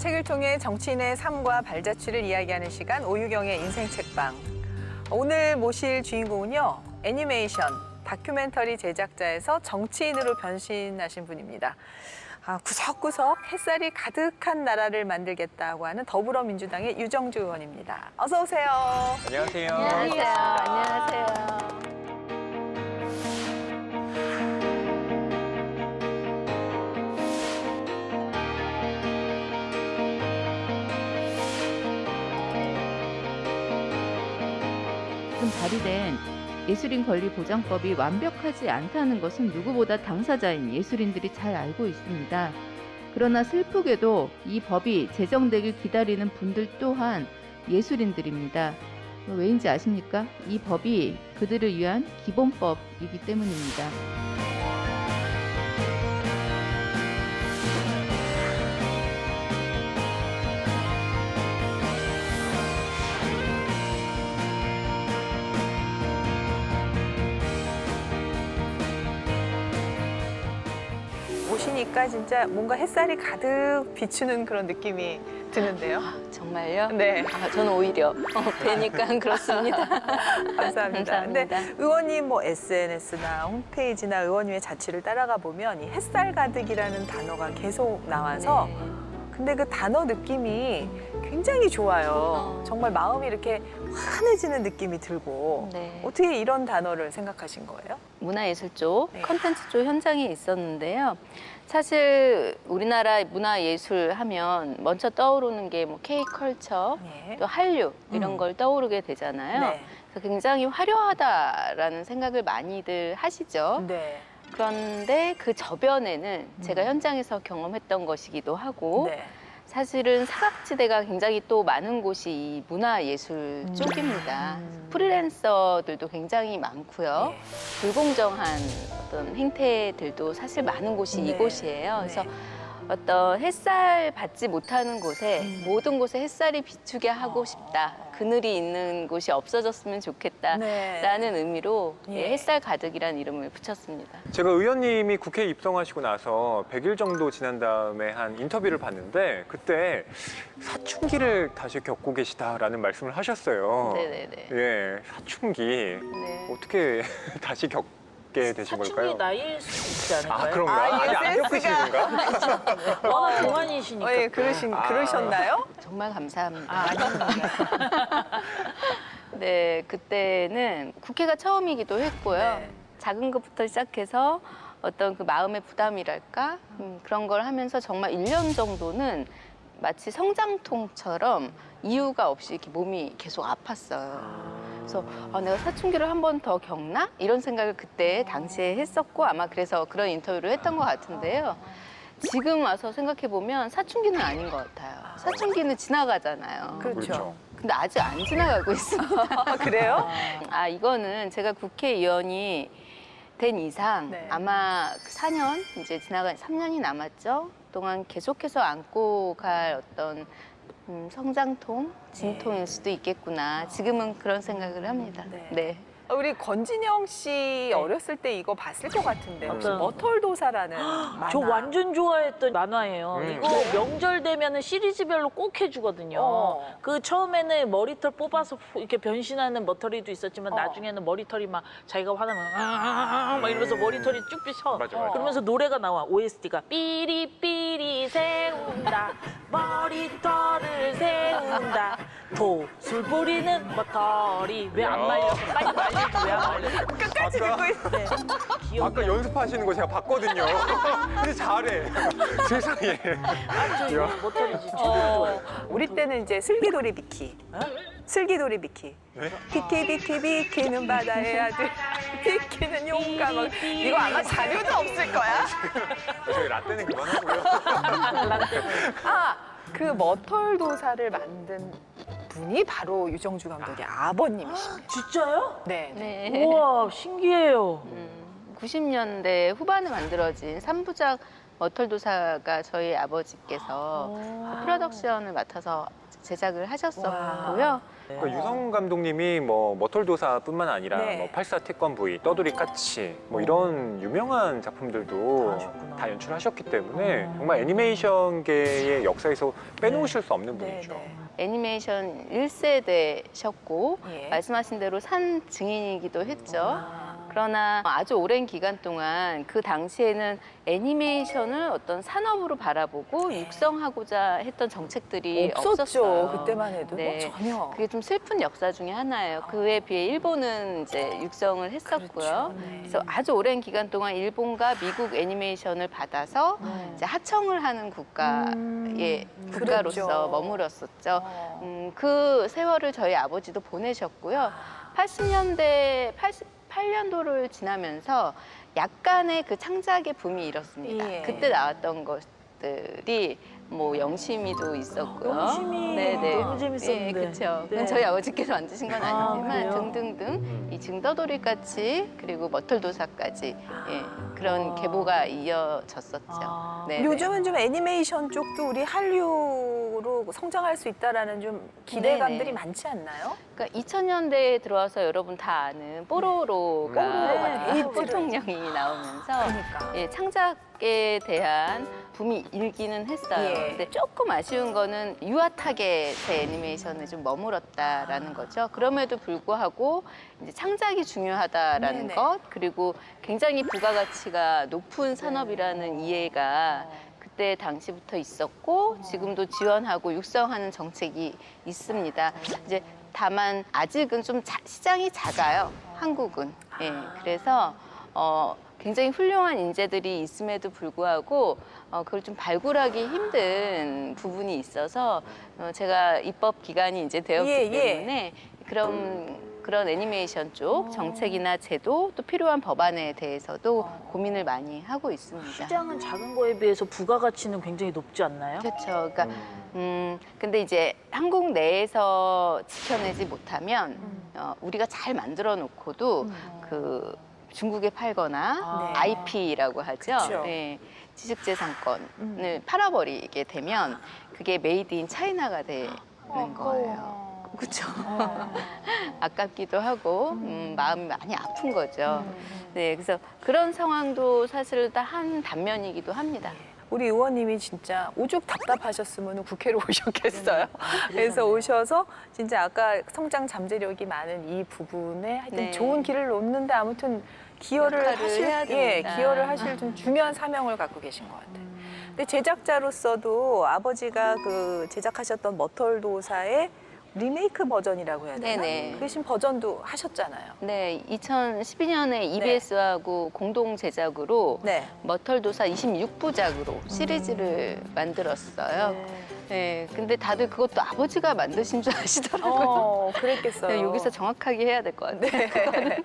책을 통해 정치인의 삶과 발자취를 이야기하는 시간 오유경의 인생 책방. 오늘 모실 주인공은요. 애니메이션, 다큐멘터리 제작자에서 정치인으로 변신하신 분입니다. 구석구석 햇살이 가득한 나라를 만들겠다고 하는 더불어민주당의 유정주 의원입니다. 어서 오세요. 안녕하세요. 안녕하세요. 안녕하세요. 지금 발의된 예술인 권리 보장법이 완벽하지 않다는 것은 누구보다 당사자인 예술인들이 잘 알고 있습니다. 그러나 슬프게도 이 법이 제정되길 기다리는 분들 또한 예술인들입니다. 왜인지 아십니까? 이 법이 그들을 위한 기본법이기 때문입니다. 오시니까 진짜 뭔가 햇살이 가득 비추는 그런 느낌이 드는데요. 정말요? 네. 저는 오히려 뵈니까 그렇습니다. 감사합니다. 근데 감사합니다. 의원님 뭐 SNS나 홈페이지나 의원님의 자취를 따라가 보면 이 햇살 가득이라는 단어가 계속 나와서 네. 근데 그 단어 느낌이 굉장히 좋아요. 정말 마음이 이렇게 환해지는 느낌이 들고 네. 어떻게 이런 단어를 생각하신 거예요? 문화예술 쪽, 네. 컨텐츠 쪽 현장에 있었는데요. 사실 우리나라 문화예술 하면 먼저 떠오르는 게 뭐 K컬처, 네. 또 한류 이런 걸 떠오르게 되잖아요. 네. 그래서 굉장히 화려하다라는 생각을 많이들 하시죠. 네. 그런데 그 저변에는 제가 현장에서 경험했던 것이기도 하고 네. 사실은 사각지대가 굉장히 또 많은 곳이 이 문화예술 쪽입니다. 프리랜서들도 굉장히 많고요. 네. 불공정한 어떤 행태들도 사실 많은 곳이 네. 이곳이에요. 그래서 네. 어떤 햇살 받지 못하는 곳에 모든 곳에 햇살이 비추게 하고 싶다. 그늘이 있는 곳이 없어졌으면 좋겠다라는 네. 의미로 예. 햇살 가득이라는 이름을 붙였습니다. 제가 의원님이 국회에 입성하시고 나서 100일 정도 지난 다음에 한 인터뷰를 봤는데 그때 사춘기를 다시 겪고 계시다라는 말씀을 하셨어요. 네네네. 예, 사춘기 네. 어떻게 다시 겪게 되신 사춘기 걸까요? 나이일 수도 있지 아, 않을까요? 그런가? 아, 이게 아직 안 센스가. 겪으시는 건가? 워낙 동안이시니까. 예, 그러셨나요? 정말 감사합니다. 아닙니다. 네, 그때는 국회가 처음이기도 했고요. 네. 작은 것부터 시작해서 어떤 그 마음의 부담이랄까 그런 걸 하면서 정말 1년 정도는 마치 성장통처럼 이유가 없이 이렇게 몸이 계속 아팠어요. 그래서 내가 사춘기를 한 번 더 겪나? 이런 생각을 그때 당시에 했었고 아마 그래서 그런 인터뷰를 했던 것 같은데요. 지금 와서 생각해보면 사춘기는 아닌 것 같아요. 사춘기는 지나가잖아요. 그렇죠. 근데 아직 안 지나가고 있습니다. 그래요? 이거는 제가 국회의원이 된 이상 네. 아마 4년, 이제 지나간 3년이 남았죠. 동안 계속해서 안고 갈 어떤 성장통, 진통일 수도 있겠구나. 지금은 그런 생각을 합니다. 네. 네. 우리 권진영 씨 어렸을 때 이거 봤을 것 같은데 혹시 어떤? 머털도사라는 만화. 저 완전 좋아했던 만화예요. 음. 이거 명절 되면 시리즈별로 꼭 해주거든요. 어. 그 처음에는 머리털 뽑아서 이렇게 변신하는 머털이도 있었지만 어. 나중에는 머리털이 막 자기가 화나면 막 이러면서 머리털이 쭉 삐쳐. 맞아, 맞아. 그러면서 노래가 나와. OST가 삐리삐리 세운다. 머리털을 세운다. 도술 부리는 머털이 왜 안 야. 말려? 빨리 말리지 왜 안 말려? 끝까지 듣고 있어. 네. 기억이 아까 연습하시는 거 제가 봤거든요. 근데 잘해. 세상에. 저 이거 머털이지. 최고 좋아요. 우리 때는 이제 슬기돌이 비키. 슬기돌이 비키. 네? 비키 비키 비키는 바다의 아들. 비키는 용감. 이거 아마 자료도 없을 거야. 저희 라떼는 그만하고요. 그 머털도사를 만든 분이 바로 유정주 감독의 아버님이십니다. 진짜요? 네. 네. 우와 신기해요. 90년대 후반에 만들어진 3부작 머털도사가 저희 아버지께서 프로덕션을 맡아서 제작을 하셨었고요. 그러니까 유성 감독님이 뭐 머털도사뿐만 아니라 네. 뭐 팔사 태권브이, 떠돌이 까치 뭐 이런 유명한 작품들도 다 하셨구나. 다 연출하셨기 때문에 정말 애니메이션계의 역사에서 빼놓으실 수 없는 분이죠. 애니메이션 1세대셨고 예. 말씀하신 대로 산 증인이기도 했죠. 아. 그러나 아주 오랜 기간 동안 그 당시에는 애니메이션을 어떤 산업으로 바라보고 육성하고자 했던 정책들이 없었죠. 없었어요. 그때만 해도 네. 전혀. 그게 좀 슬픈 역사 중에 하나예요. 그에 비해 일본은 이제 육성을 했었고요. 그렇죠. 네. 그래서 아주 오랜 기간 동안 일본과 미국 애니메이션을 받아서 이제 하청을 하는 국가의 국가로서 그랬죠. 머물렀었죠. 그 세월을 저희 아버지도 보내셨고요. 80년대, 88년도를 지나면서 약간의 그 창작의 붐이 일었습니다. 예. 그때 나왔던 것들이 뭐 영심이도 있었고요. 영심이 네네. 너무 재밌었는데. 예, 그렇죠. 네. 저희 아버지께서 만드신 건 아니지만 그래요? 등등등 이 증더돌이같이 그리고 머털도사까지 예, 그런 아. 계보가 이어졌었죠. 아. 네, 요즘은 좀 애니메이션 쪽도 우리 한류로 성장할 수 있다라는 좀 기대감들이 네네. 많지 않나요? 그러니까 2000년대에 들어와서 여러분 다 아는 뽀로로가 뽀로로가 네, 데이트를 포통령이 나오면서 그러니까. 예, 창작에 대한 붐이 일기는 했어요. 예. 근데 조금 아쉬운 거는 유아 타겟의 애니메이션에 좀 머물렀다라는 거죠. 그럼에도 불구하고 이제 창작이 중요하다라는 네네. 것, 그리고 굉장히 부가가치가 높은 산업이라는 이해가 그때 당시부터 있었고 지금도 지원하고 육성하는 정책이 있습니다. 이제 다만 아직은 좀 시장이 작아요. 한국은. 예, 그래서 굉장히 훌륭한 인재들이 있음에도 불구하고 그걸 좀 발굴하기 힘든 부분이 있어서 제가 입법 기간이 이제 되었기 예, 예. 때문에 그런 애니메이션 쪽 정책이나 제도 또 필요한 법안에 대해서도 고민을 많이 하고 있습니다. 시장은 작은 거에 비해서 부가가치는 굉장히 높지 않나요? 그렇죠. 그러니까 근데 이제 한국 내에서 지켜내지 못하면 우리가 잘 만들어 놓고도 그 중국에 팔거나 네. IP라고 하죠. 그쵸. 네, 지식재산권을 팔아버리게 되면 그게 메이드 인 차이나가 되는 거예요. 그렇죠. 아깝기도 하고 마음이 많이 아픈 거죠. 네, 그래서 그런 상황도 사실 다 한 단면이기도 합니다. 우리 의원님이 진짜 오죽 답답하셨으면 국회로 오셨겠어요. 그래서 오셔서 진짜 아까 성장 잠재력이 많은 이 부분에 하여튼 네. 좋은 길을 놓는데 아무튼 기여를 역할을 하실 해야 됩니다. 기여를 하실 좀 중요한 사명을 갖고 계신 것 같아요. 근데 제작자로서도 아버지가 그 제작하셨던 머털도사의 리메이크 버전이라고 해야 되나? 네네. 그신 버전도 하셨잖아요. 네, 2012년에 EBS하고 공동 제작으로 네. 머털도사 26부작으로 시리즈를 만들었어요. 네, 근데 다들 그것도 아버지가 만드신 줄 아시더라고요. 그랬겠어요. 네, 여기서 정확하게 해야 될 것 같아요.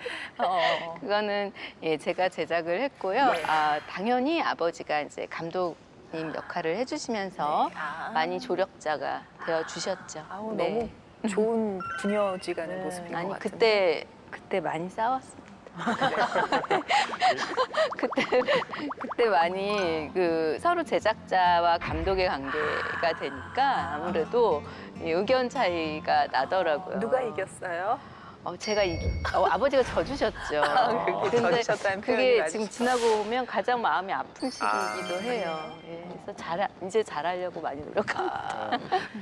그거는 예, 제가 제작을 했고요. 네. 당연히 아버지가 이제 감독님 역할을 해주시면서 많이 조력자가 되어 주셨죠. 아우, 네. 너무 좋은 부녀지간의 모습인 것 아니 같은데. 그때 많이 싸웠습니다. 그때 많이 그 서로 제작자와 감독의 관계가 되니까 아무래도 의견 차이가 나더라고요. 누가 이겼어요? 제가 아버지가 져주셨죠. 그게 져주셨다는 표현이 그게 아주 지금 지나고 보면 가장 마음이 아픈 시기이기도 해요. 예, 그래서 이제 잘하려고 많이 노력합니다.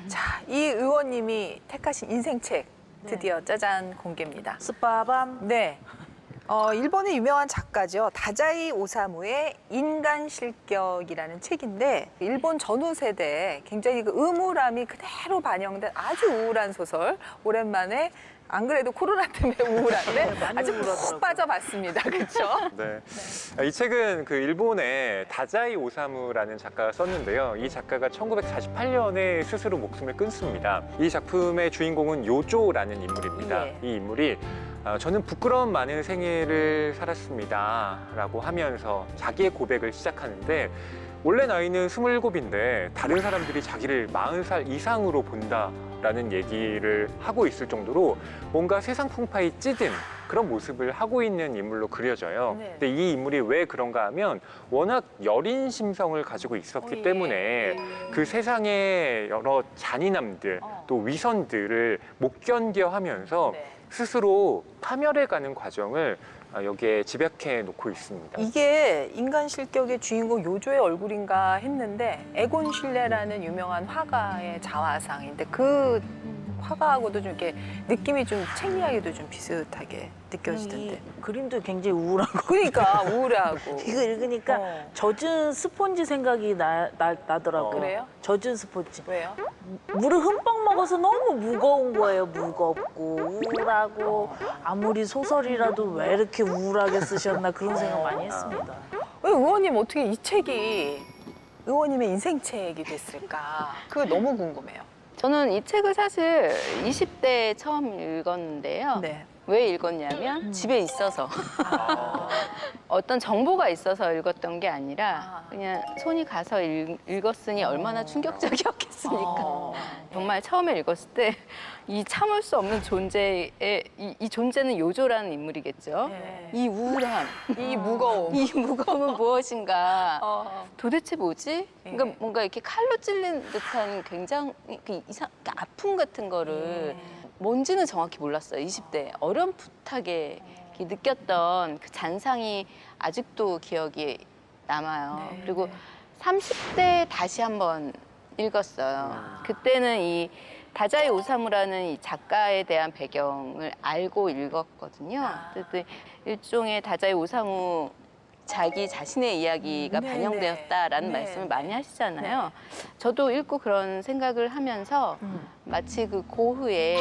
자, 이 의원님이 택하신 인생책 드디어 짜잔 공개입니다. 스파밤. 네. 일본의 유명한 작가죠. 다자이 오사무의 인간 실격이라는 책인데 일본 전후 세대에 굉장히 그 음울함이 그대로 반영된 아주 우울한 소설. 오랜만에 안 그래도 코로나 때문에 우울한데 아주 푹 빠져봤습니다. 그렇죠? 네. 이 책은 그 일본의 다자이 오사무라는 작가가 썼는데요. 이 작가가 1948년에 스스로 목숨을 끊습니다. 이 작품의 주인공은 요조라는 인물입니다. 예. 이 인물이 저는 부끄러움 많은 생애를 살았습니다 라고 하면서 자기의 고백을 시작하는데 원래 나이는 27인데 다른 사람들이 자기를 40살 이상으로 본다라는 얘기를 하고 있을 정도로 뭔가 세상 풍파에 찌든 그런 모습을 하고 있는 인물로 그려져요. 네. 근데 이 인물이 왜 그런가 하면 워낙 여린 심성을 가지고 있었기 예. 때문에 그 세상의 여러 잔인함들 또 위선들을 못 견뎌 하면서 네. 스스로 파멸해가는 과정을 여기에 집약해 놓고 있습니다. 이게 인간 실격의 주인공 요조의 얼굴인가 했는데 에곤 실레라는 유명한 화가의 자화상인데 그 화가하고도 좀 이렇게 느낌이 좀 책리하게도 좀 비슷하게 느껴지던데. 이 그림도 굉장히 우울하고 그러니까 우울하고. 이거 읽으니까 어. 젖은 스폰지 생각이 나더라고요. 그래요? 젖은 스폰지. 왜요? 물을 흠뻑 먹어서 너무 무거운 거예요. 무겁고 우울하고 아무리 소설이라도 왜 이렇게 우울하게 쓰셨나 그런 생각 많이 했습니다. 왜 의원님 어떻게 이 책이 의원님의 인생책이 됐을까? 그거 너무 궁금해요. 저는 이 책을 사실 20대에 처음 읽었는데요. 네. 왜 읽었냐면 집에 있어서 어떤 정보가 있어서 읽었던 게 아니라 그냥 손이 가서 읽었으니 얼마나 충격적이었겠습니까. 어. 정말 처음에 읽었을 때 이 참을 수 없는 존재의 이 존재는 요조라는 인물이겠죠. 네. 이 우울함, 이 무거움. 이 무거움은 무엇인가. 도대체 뭐지? 예. 그러니까 뭔가 이렇게 칼로 찔린 듯한 굉장히 아픔 같은 거를 뭔지는 정확히 몰랐어요. 20대 어렴풋하게 이렇게 느꼈던 그 잔상이 아직도 기억이 남아요. 네. 그리고 30대에 다시 한번 읽었어요. 그때는 이 다자이 오사무라는 이 작가에 대한 배경을 알고 읽었거든요. 그래서 일종의 다자이 오사무 자기 자신의 이야기가 네네. 반영되었다라는 네. 말씀을 많이 하시잖아요. 저도 읽고 그런 생각을 하면서 마치 그 고흐에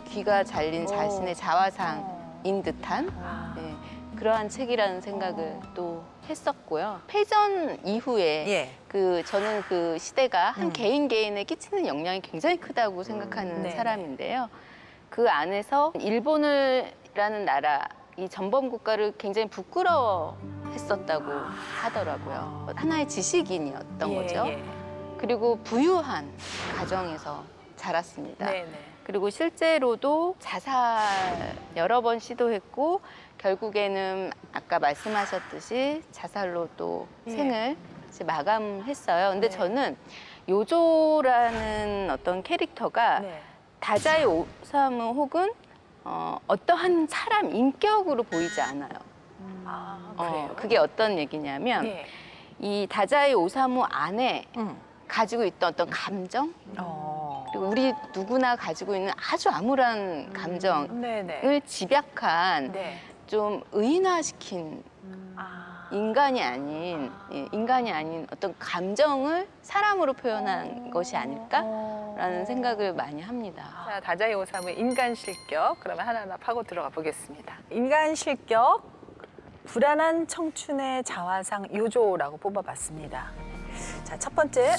귀가 잘린 자신의 자화상인 듯한 네, 그러한 책이라는 생각을 또 했었고요. 패전 이후에 예. 저는 그 시대가 한 개인에 끼치는 영향이 굉장히 크다고 생각하는 네. 사람인데요. 그 안에서 일본이라는 나라, 이 전범 국가를 굉장히 부끄러워했었다고 하더라고요. 하나의 지식인이었던 예, 거죠. 예. 그리고 부유한 가정에서 자랐습니다. 네네. 그리고 실제로도 자살 여러 번 시도했고 결국에는 아까 말씀하셨듯이 자살로 또 예. 생을 이제 마감했어요. 근데 네. 저는 요조라는 어떤 캐릭터가 네. 다자이 오사무 혹은 어떠한 사람 인격으로 보이지 않아요. 아, 그래요? 그게 어떤 얘기냐면 예. 이 다자이 오사무 안에 음. 가지고 있던 어떤 감정 그리고 우리 누구나 가지고 있는 아주 암울한 감정을 네네. 집약한 네. 좀 의인화시킨 아. 인간이 아닌 어떤 감정을 사람으로 표현한 것이 아닐까라는 생각을 많이 합니다. 자, 다자이 오사무의 인간 실격. 그러면 하나하나 파고 들어가 보겠습니다. 인간 실격, 불안한 청춘의 자화상 요조라고 뽑아봤습니다. 자, 첫 번째.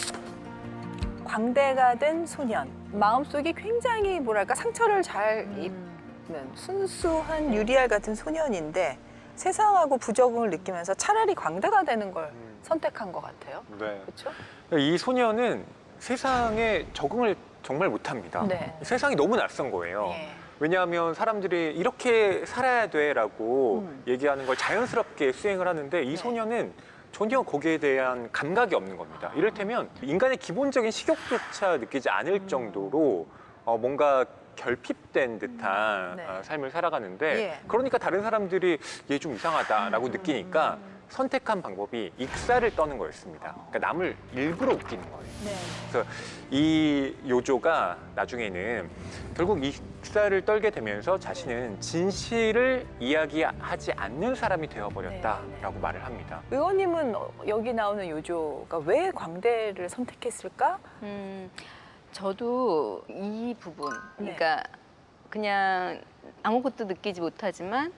광대가 된 소년. 마음속이 굉장히 뭐랄까 상처를 잘 입는 순수한 유리알 같은 소년인데 세상하고 부적응을 느끼면서 차라리 광대가 되는 걸 선택한 것 같아요. 네. 그렇죠? 이 소녀는 세상에 적응을 정말 못합니다. 네. 세상이 너무 낯선 거예요. 예. 왜냐하면 사람들이 이렇게 살아야 돼라고 얘기하는 걸 자연스럽게 수행을 하는데 이 네. 소녀는 전혀 거기에 대한 감각이 없는 겁니다. 이를테면 인간의 기본적인 식욕조차 느끼지 않을 정도로 뭔가 결핍된 듯한 네. 삶을 살아가는데 예. 그러니까 다른 사람들이 얘 좀 이상하다라고 느끼니까 선택한 방법이 익사를 떠는 거였습니다. 그러니까 남을 일부러 웃기는 거예요. 네. 그래서 이 요조가 나중에는 결국 익사를 떨게 되면서 자신은 진실을 이야기하지 않는 사람이 되어버렸다라고 말을 합니다. 의원님은 여기 나오는 요조가 왜 광대를 선택했을까? 저도 이 부분, 네. 그러니까 그냥 아무것도 느끼지 못하지만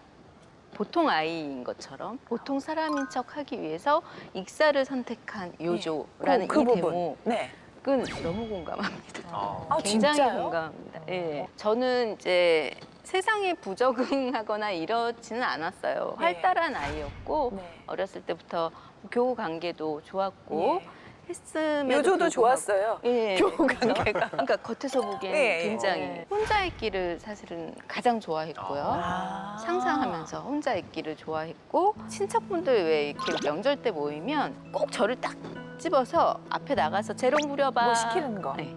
보통 아이인 것처럼 보통 사람인 척 하기 위해서 익사를 선택한 요조라는 그 이 부분. 네. 대목은 너무 공감합니다. 아, 굉장히 진짜요? 공감합니다. 예. 저는 이제 세상에 부적응하거나 이러지는 않았어요. 예. 활달한 아이였고 네. 어렸을 때부터 교우 관계도 좋았고 예. 했음에도 요조도 불구하고- 좋았어요. 예, 교우 그렇죠. 관계가. 그러니까 겉에서 보기엔 예, 예. 굉장히 혼자 있기를 사실은 가장 좋아했고요. 아. 상상하면서 혼자 있기를 좋아했고 친척분들 왜 이렇게 명절 때 모이면 꼭 저를 딱 집어서 앞에 나가서 재롱 부려봐. 뭐 시키는 거. 네.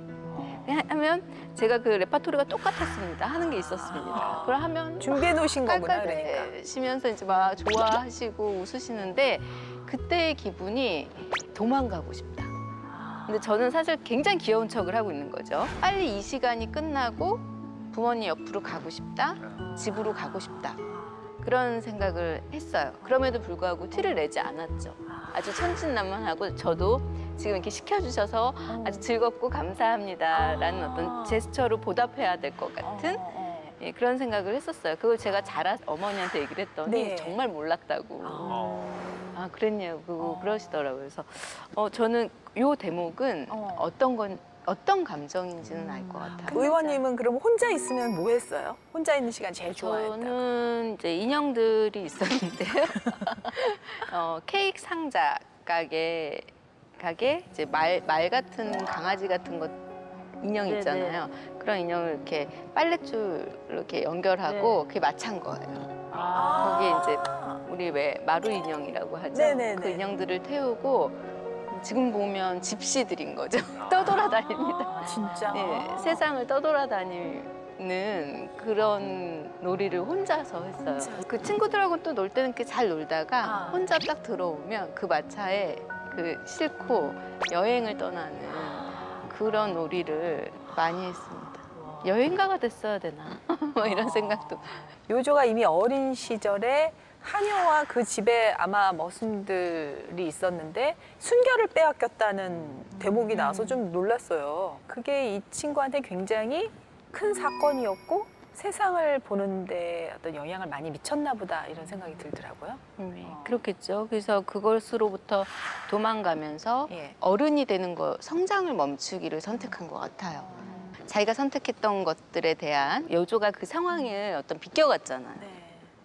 하면 제가 그 레파토리가 똑같았습니다. 하는 게 있었습니다. 그걸 하면 준비해 놓으신 거구나, 그러니까. 깔깔대시면서 이제 막 좋아하시고 웃으시는데 그때의 기분이 도망가고 싶다. 근데 저는 사실 굉장히 귀여운 척을 하고 있는 거죠. 빨리 이 시간이 끝나고 부모님 옆으로 가고 싶다. 집으로 가고 싶다. 그런 생각을 했어요. 그럼에도 불구하고 티를 내지 않았죠. 아주 천진난만하고 저도 지금 이렇게 시켜주셔서 아주 즐겁고 감사합니다라는 어떤 제스처로 보답해야 될 것 같은 예, 그런 생각을 했었어요. 그걸 제가 어머니한테 얘기를 했더니 네. 정말 몰랐다고. 아, 그랬냐고 그러시더라고요. 그래서 저는 요 대목은 어떤 감정인지는 알 것 같아요. 의원님은 그럼 혼자 있으면 뭐 했어요? 혼자 있는 시간 제일 좋아했다. 저는 이제 인형들이 있었는데요. 케이크 상자 가게 이제 말 같은 강아지 같은 것 인형 네네. 있잖아요. 그런 인형을 이렇게 빨랫줄로 이렇게 연결하고 네. 그게 맞찬 거예요. 아. 거기에 이제 우리 왜 마루 인형이라고 하죠. 네네네. 그 인형들을 태우고 지금 보면 집시들인 거죠. 떠돌아다닙니다. 아, 진짜. 네, 세상을 떠돌아다니는 그런 놀이를 혼자서 했어요. 그 친구들하고 또 놀 때는 이렇게 잘 놀다가 혼자 딱 들어오면 그 마차에 그 싣고 여행을 떠나는 그런 놀이를 많이 했습니다. 여행가가 됐어야 되나? 뭐 이런 생각도. 요조가 이미 어린 시절에 하녀와 그 집에 아마 머슴들이 있었는데 순결을 빼앗겼다는 대목이 나와서 좀 놀랐어요. 그게 이 친구한테 굉장히 큰 사건이었고 세상을 보는데 어떤 영향을 많이 미쳤나 보다 이런 생각이 들더라고요. 네, 그렇겠죠. 그래서 그것으로부터 도망가면서 예. 어른이 되는 거, 성장을 멈추기를 선택한 것 같아요. 자기가 선택했던 것들에 대한 요조가 그 상황을 어떤 비껴갔잖아요. 네.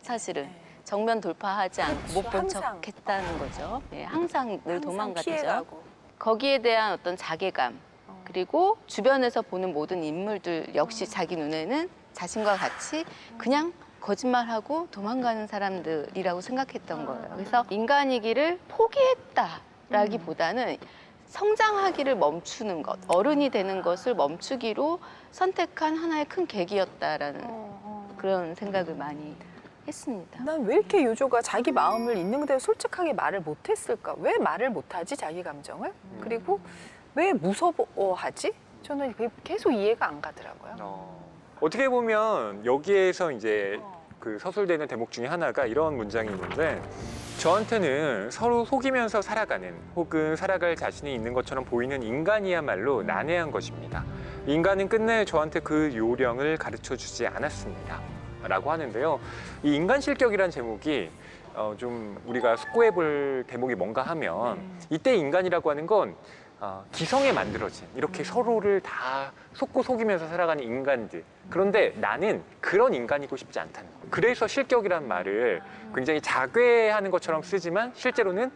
사실은 네. 정면 돌파하지 않고 그렇죠. 못 본 항상. 척했다는 거죠. 네, 항상 늘 항상 도망갔죠. 피해가고. 거기에 대한 어떤 자괴감 그리고 주변에서 보는 모든 인물들 역시 자기 눈에는 자신과 같이 그냥 거짓말하고 도망가는 사람들이라고 생각했던 거예요. 그래서 인간이기를 포기했다라기보다는 성장하기를 멈추는 것, 어른이 되는 것을 멈추기로 선택한 하나의 큰 계기였다라는 그런 생각을 많이 했습니다. 난 왜 이렇게 요조가 자기 마음을 있는 그대로 솔직하게 말을 못했을까? 왜 말을 못하지 자기 감정을? 그리고 왜 무서워하지? 저는 그게 계속 이해가 안 가더라고요. 어떻게 보면 여기에서 이제 그 서술되는 대목 중에 하나가 이런 문장이 있는데 저한테는 서로 속이면서 살아가는 혹은 살아갈 자신이 있는 것처럼 보이는 인간이야말로 난해한 것입니다. 인간은 끝내 저한테 그 요령을 가르쳐 주지 않았습니다. 라고 하는데요. 이 인간 실격이라는 제목이 좀 우리가 숙고해 볼 대목이 뭔가 하면 이때 인간이라고 하는 건 기성에 만들어진 이렇게 서로를 다 속고 속이면서 살아가는 인간들. 그런데 나는 그런 인간이고 싶지 않다는 거예요. 그래서 실격이란 말을 굉장히 자괴하는 것처럼 쓰지만 실제로는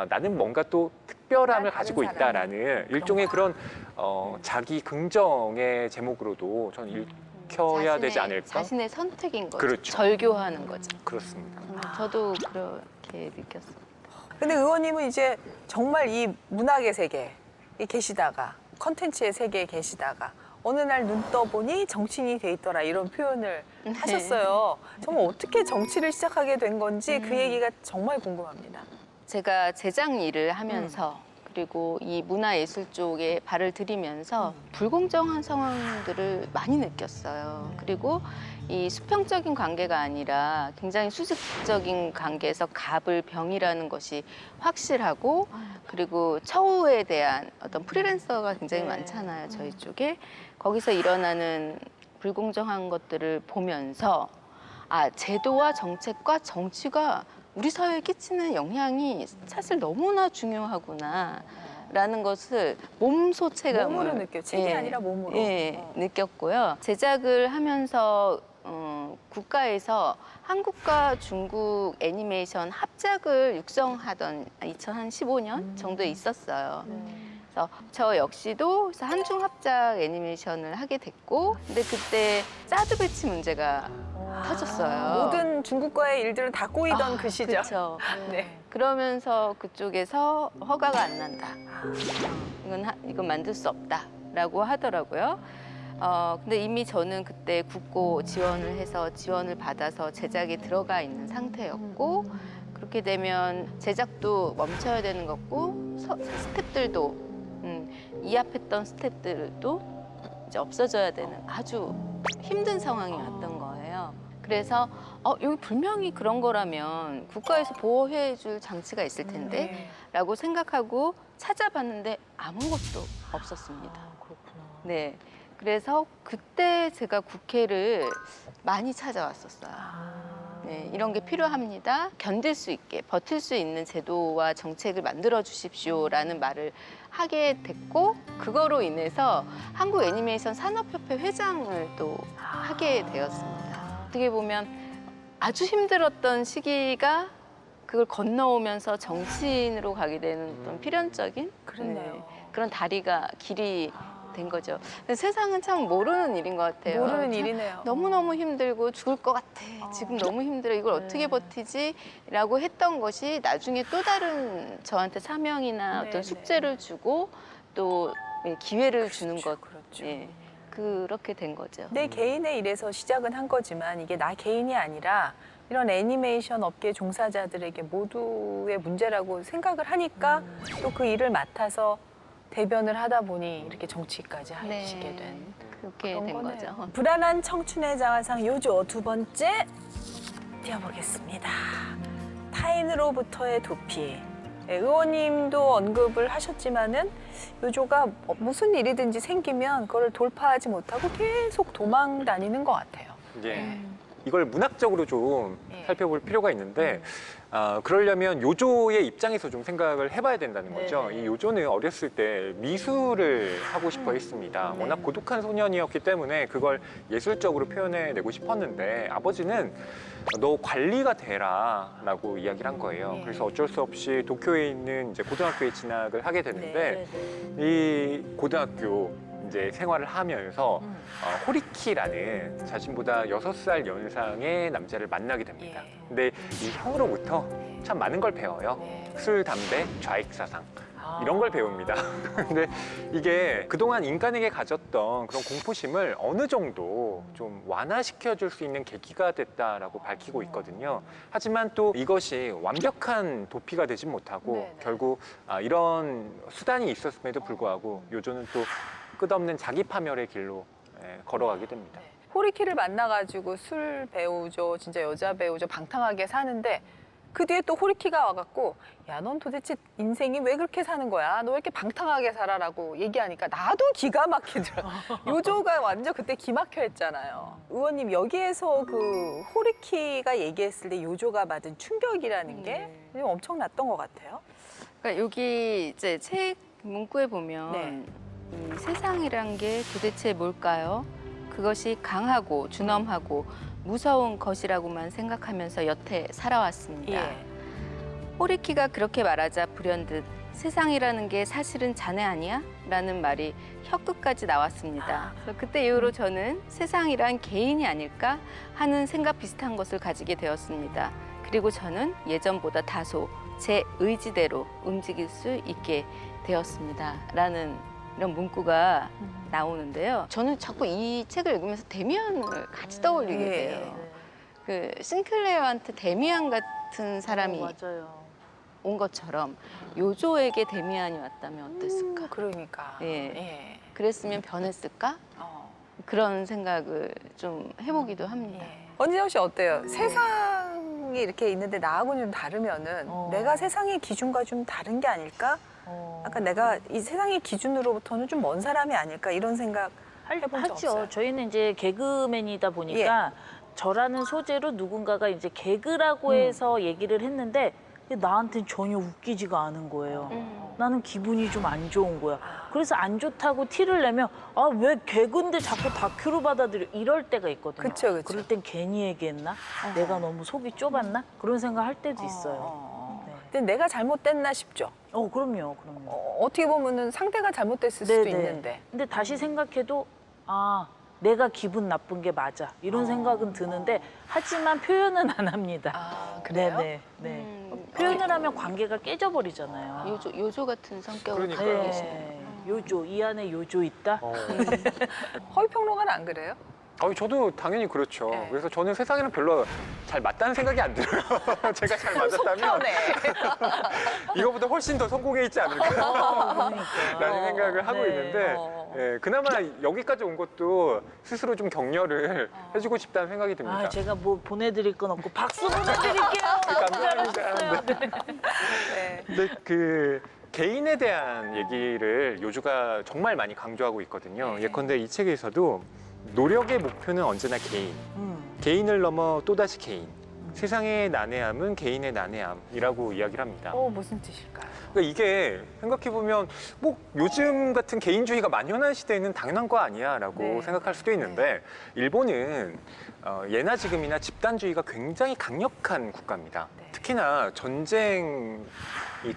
나는 뭔가 또 특별함을 가지고 있다라는 일종의 그런 자기 긍정의 제목으로도 저는 읽혀야 되지 않을까? 자신의 선택인 거죠. 그렇죠. 절교하는 거죠. 그렇습니다. 저도 그렇게 느꼈어요. 근데 의원님은 이제 정말 이 문학의 세계에 계시다가 컨텐츠의 세계에 계시다가 어느 날 눈 떠보니 정치인이 돼 있더라 이런 표현을 하셨어요. 정말 어떻게 정치를 시작하게 된 건지 그 얘기가 정말 궁금합니다. 제가 제작 일을 하면서 그리고 이 문화예술 쪽에 발을 들이면서 불공정한 상황들을 많이 느꼈어요. 그리고 이 수평적인 관계가 아니라 굉장히 수직적인 관계에서 갑을 병이라는 것이 확실하고 그리고 처우에 대한 어떤 프리랜서가 굉장히 많잖아요. 저희 쪽에. 거기서 일어나는 불공정한 것들을 보면서 제도와 정책과 정치가 우리 사회에 끼치는 영향이 사실 너무나 중요하구나 라는 것을 몸소 체감을 몸으로 느껴요. 책이 아니라 몸으로. 느꼈고요. 제작을 하면서 국가에서 한국과 중국 애니메이션 합작을 육성하던 2015년 정도에 있었어요. 그래서 저 역시도 그래서 한중 합작 애니메이션을 하게 됐고, 근데 그때 사드 배치 문제가 터졌어요. 모든 중국과의 일들은 다 꼬이던 그 시절. 그렇죠. 네. 그러면서 그쪽에서 허가가 안 난다. 이건 만들 수 없다라고 하더라고요. 근데 이미 저는 그때 국고 지원을 해서 지원을 받아서 제작에 들어가 있는 상태였고, 그렇게 되면 제작도 멈춰야 되는 거고, 스태프들도 이합했던 스태프들도 이제 없어져야 되는 아주 힘든 상황이 왔던 거예요. 그래서 여기 분명히 그런 거라면 국가에서 보호해줄 장치가 있을 텐데 라고 생각하고 찾아봤는데 아무것도 없었습니다. 그렇구나. 네. 그래서 그때 제가 국회를 많이 찾아왔었어요. 네, 이런 게 필요합니다. 견딜 수 있게, 버틸 수 있는 제도와 정책을 만들어 주십시오라는 말을 하게 됐고, 그거로 인해서 한국 애니메이션 산업협회 회장을 또 하게 되었습니다. 어떻게 보면 아주 힘들었던 시기가 그걸 건너오면서 정치인으로 가게 되는 어떤 필연적인 그렇네요. 그런 다리가 길이 된 거죠. 근데 세상은 참 모르는 일인 것 같아요. 모르는 참 일이네요. 너무너무 힘들고 죽을 것 같아. 지금 너무 힘들어. 이걸 어떻게 버티지? 라고 했던 것이 나중에 또 다른 저한테 사명이나 네, 어떤 네. 숙제를 주고 또 기회를 주는 것. 그렇죠. 예, 그렇게 된 거죠. 내 개인의 일에서 시작은 한 거지만 이게 나 개인이 아니라 이런 애니메이션 업계 종사자들에게 모두의 문제라고 생각을 하니까 또 그 일을 맡아서 대변을 하다 보니 이렇게 정치까지 네. 하시게 된 그렇게 그런 된 거네요. 거죠. 불안한 청춘의 자화상 요조 두 번째 띄워보겠습니다. 타인으로부터의 도피. 네, 의원님도 언급을 하셨지만은 요조가 무슨 일이든지 생기면 그걸 돌파하지 못하고 계속 도망 다니는 것 같아요. 예. 이걸 문학적으로 좀 예. 살펴볼 필요가 있는데 그러려면 요조의 입장에서 좀 생각을 해봐야 된다는 거죠. 네네. 이 요조는 어렸을 때 미술을 하고 싶어 했습니다. 네. 워낙 고독한 소년이었기 때문에 그걸 예술적으로 표현해내고 싶었는데 아버지는 너 관리가 되라 라고 이야기를 한 거예요. 네. 그래서 어쩔 수 없이 도쿄에 있는 이제 고등학교에 진학을 하게 됐는데 네. 이 고등학교 이제 생활을 하면서 호리키라는 자신보다 6살 연상의 남자를 만나게 됩니다. 예. 근데 이 형으로부터 참 많은 걸 배워요. 네. 술, 담배, 좌익사상 이런 걸 배웁니다. 근데 이게 그동안 인간에게 가졌던 그런 공포심을 어느 정도 좀 완화시켜줄 수 있는 계기가 됐다라고 밝히고 있거든요. 하지만 또 이것이 완벽한 도피가 되진 못하고 네네. 결국 이런 수단이 있었음에도 불구하고 요조는 또 끝없는 자기 파멸의 길로 걸어가게 됩니다. 호리키를 만나가지고 술 배우죠, 진짜 여자 배우죠, 방탕하게 사는데 그 뒤에 또 호리키가 와갖고 야, 넌 도대체 인생이 왜 그렇게 사는 거야? 너 왜 이렇게 방탕하게 살아라고 얘기하니까 나도 기가 막히더라. 요조가 완전 그때 기막혀 했잖아요. 의원님 여기에서 그 호리키가 얘기했을 때 요조가 받은 충격이라는 게 엄청났던 것 같아요. 그러니까 여기 이제 책 문구에 보면 네. 이 세상이란 게 도대체 뭘까요? 그것이 강하고 준엄하고 무서운 것이라고만 생각하면서 여태 살아왔습니다. 예. 호리키가 그렇게 말하자 불현듯 세상이라는 게 사실은 자네 아니야? 라는 말이 혀끝까지 나왔습니다. 그래서 그때 이후로 저는 세상이란 개인이 아닐까 하는 생각 비슷한 것을 가지게 되었습니다. 그리고 저는 예전보다 다소 제 의지대로 움직일 수 있게 되었습니다. 라는 이런 문구가 나오는데요. 저는 자꾸 이 책을 읽으면서 데미안을 같이 떠올리게 예. 돼요. 그 싱클레어한테 데미안 같은 사람이 맞아요. 온 것처럼 요조에게 데미안이 왔다면 어땠을까? 그러니까. 예. 예. 그랬으면 변했을까? 그런 생각을 좀 해보기도 합니다. 언지영 씨 어때요? 세상이 이렇게 있는데 나하고는 좀 다르면은 내가 세상의 기준과 좀 다른 게 아닐까? 아까 내가 이 세상의 기준으로부터는 좀 먼 사람이 아닐까 이런 생각 해본 적 하죠. 없어요? 저희는 이제 개그맨이다 보니까 저라는 소재로 누군가가 이제 개그라고 해서 얘기를 했는데 나한테는 전혀 웃기지가 않은 거예요. 나는 기분이 좀 안 좋은 거야. 그래서 안 좋다고 티를 내면 왜 개그인데 자꾸 다큐로 받아들여 이럴 때가 있거든요. 그쵸, 그쵸. 그럴 땐 괜히 얘기했나? 내가 너무 속이 좁았나? 그런 생각 할 때도 있어요. 네. 근데 내가 잘못됐나 싶죠. 그럼요. 어떻게 보면은 상대가 잘못됐을 수도 있는데. 근데 다시 생각해도 내가 기분 나쁜 게 맞아. 이런 생각은 드는데 하지만 표현은 안 합니다. 그래요? 네. 표현을 하면 관계가 깨져버리잖아요. 요조 같은 성격을 그러니까요. 갖고 계시네요. 네. 요조, 이 안에 요조 있다? 허위평론가는 안 그래요? 저도 당연히 그렇죠. 네. 그래서 저는 세상에는 별로 잘 맞다는 생각이 안 들어요. 제가 잘 맞았다면 속편해. 이거보다 훨씬 더 성공해 있지 않을까라는 그러니까. 생각을 하고 네. 있는데 그나마 여기까지 온 것도 스스로 좀 격려를 해주고 싶다는 생각이 듭니다. 제가 뭐 보내드릴 건 없고 박수 보내드릴게요. 감사합니다. 네. 근데 그 개인에 대한 얘기를 요주가 정말 많이 강조하고 있거든요. 네. 예컨대 이 책에서도 노력의 목표는 언제나 개인, 개인을 넘어 또다시 개인, 세상의 난해함은 개인의 난해함이라고 이야기를 합니다. 무슨 뜻일까요? 그러니까 이게 생각해보면 뭐 요즘 같은 개인주의가 만연한 시대에는 당연한 거 아니야라고 네. 생각할 수도 있는데 일본은 예나 지금이나 집단주의가 굉장히 강력한 국가입니다. 네. 특히나 전쟁이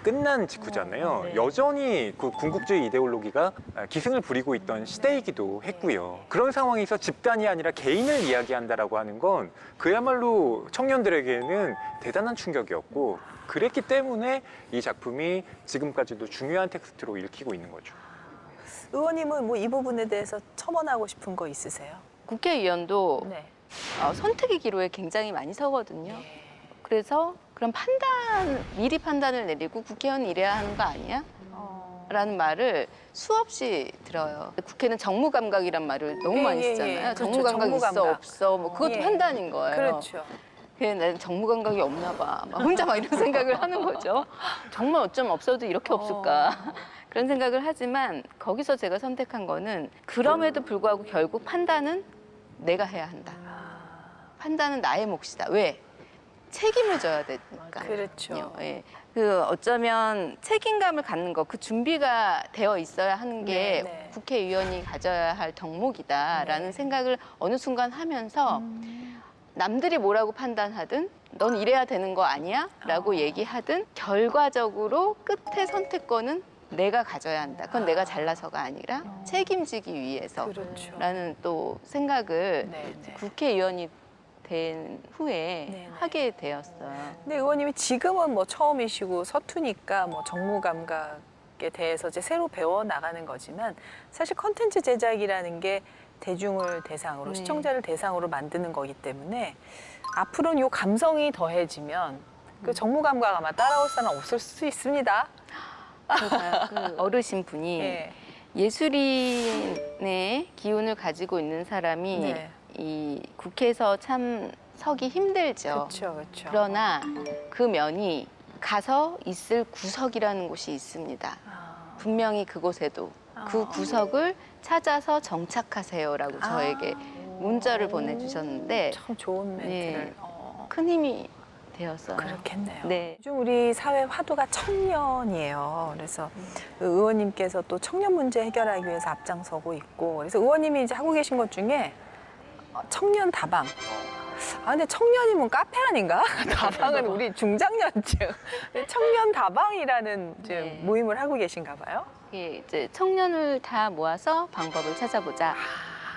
끝난 직후잖아요. 네. 여전히 그 군국주의 이데올로기가 기승을 부리고 있던 시대이기도 했고요. 그런 상황에서 집단이 아니라 개인을 이야기한다라고 하는 건 그야말로 청년들에게는 대단한 충격이었고 그랬기 때문에 이 작품이 지금까지도 중요한 텍스트로 읽히고 있는 거죠. 의원님은 뭐 이 부분에 대해서 첨언하고 싶은 거 있으세요? 국회의원도 네. 선택의 기로에 굉장히 많이 서거든요. 그래서 그런 미리 판단을 내리고 국회의원은 이래야 하는 거 아니야? 라는 말을 수없이 들어요. 국회는 정무감각이란 말을 너무 많이 쓰잖아요. 그렇죠. 정무감각 있어 정무감각. 없어 뭐 그것도 예. 판단인 거예요. 그렇죠. 그래서 나는 정무감각이 없나 봐. 막 혼자 막 이런 생각을 하는 거죠. 정말 어쩜 없어도 이렇게 없을까. 그런 생각을 하지만 거기서 제가 선택한 거는 그럼에도 불구하고 결국 판단은 내가 해야 한다. 판단은 나의 몫이다. 왜? 책임을 져야 되니까. 그렇죠. 예. 그 어쩌면 책임감을 갖는 거, 그 준비가 되어 있어야 하는 게 네. 국회의원이 가져야 할 덕목이다라는 네. 생각을 어느 순간 하면서 남들이 뭐라고 판단하든 넌 이래야 되는 거 아니야? 라고 얘기하든 결과적으로 끝의 선택권은 내가 가져야 한다. 그건 내가 잘나서가 아니라 책임지기 위해서 그렇죠. 라는 또 생각을 네, 네. 국회의원이 된 후에 네. 하게 되었어요. 근데 의원님이 지금은 뭐 처음이시고 서투니까 뭐 정무 감각에 대해서 이제 새로 배워 나가는 거지만 사실 컨텐츠 제작이라는 게 대중을 대상으로 네. 시청자를 대상으로 만드는 거기 때문에 앞으로는 요 감성이 더해지면 그 정무 감각 아마 따라올 사람 없을 수 있습니다. 제가 그 어르신 분이 예. 예술인의 기운을 가지고 있는 사람이 네. 이 국회에서 참 서기 힘들죠. 그렇죠, 그렇죠. 그러나 그 면이 가서 있을 구석이라는 곳이 있습니다. 분명히 그곳에도 그 구석을 찾아서 정착하세요라고 저에게 문자를 보내주셨는데 참 좋은 멘트를. 네. 큰 힘이 되었어요. 그렇겠네요. 네. 요즘 우리 사회 화두가 청년이에요. 그래서 그 의원님께서 또 청년 문제 해결하기 위해서 앞장서고 있고, 그래서 의원님이 이제 하고 계신 것 중에 청년 다방. 근데 청년이면 카페 아닌가? 다방은 우리 중장년층. 청년 다방이라는 이제 네. 모임을 하고 계신가 봐요. 이게 이제 청년을 다 모아서 방법을 찾아보자.